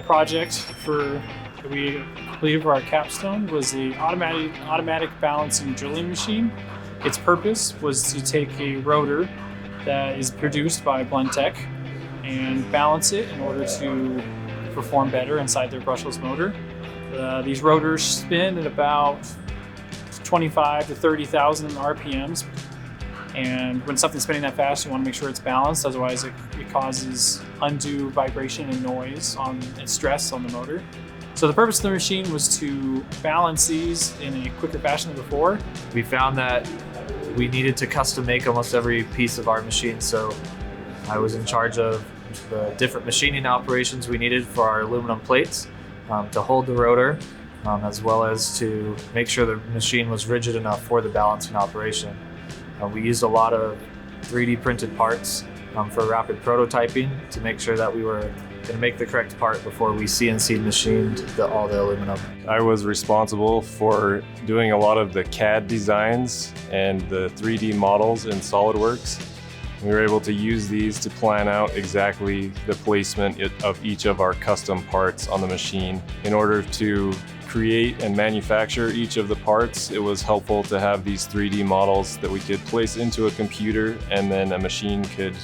project that we completed for our capstone was the automatic balancing drilling machine. Its purpose was to take a rotor that is produced by Blendtec and balance it in order to perform better inside their brushless motor. These rotors spin at about 25 to 30,000 RPMs. And when something's spinning that fast, you want to make sure it's balanced, otherwise it causes undue vibration and noise and stress on the motor. So the purpose of the machine was to balance these in a quicker fashion than before. We found that we needed to custom make almost every piece of our machine, so I was in charge of the different machining operations we needed for our aluminum plates to hold the rotor, as well as to make sure the machine was rigid enough for the balancing operation. We used a lot of 3D printed parts for rapid prototyping to make sure that we were going to make the correct part before we CNC machined all the aluminum. I was responsible for doing a lot of the CAD designs and the 3D models in SolidWorks. We were able to use these to plan out exactly the placement of each of our custom parts on the machine. In order to create and manufacture each of the parts, it was helpful to have these 3D models that we could place into a computer, and then a machine could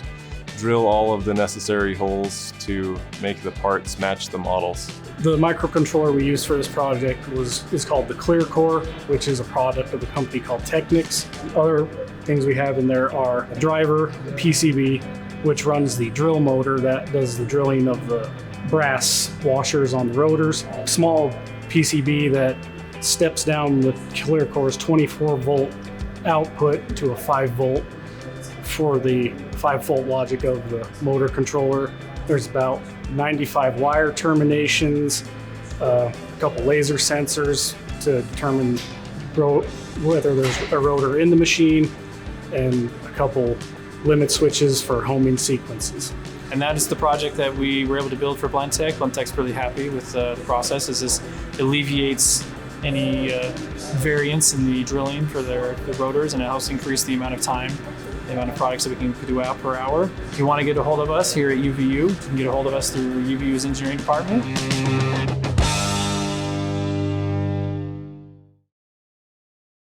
drill all of the necessary holes to make the parts match the models. The microcontroller we used for this project is called the ClearCore, which is a product of a company called Technics. Other things we have in there are a driver, a PCB, which runs the drill motor that does the drilling of the brass washers on the rotors. Small PCB that steps down the ClearCore's 24 volt output to a 5 volt for the 5 volt logic of the motor controller. There's about 95 wire terminations, a couple laser sensors to determine whether there's a rotor in the machine, and a couple limit switches for homing sequences. And that is the project that we were able to build for Blendtec. Blendtec's really happy with the process, as this alleviates any variance in the drilling for the rotors, and it helps increase the amount of time, the amount of products that we can do out per hour. If you want to get a hold of us here at UVU, you can get a hold of us through UVU's engineering department.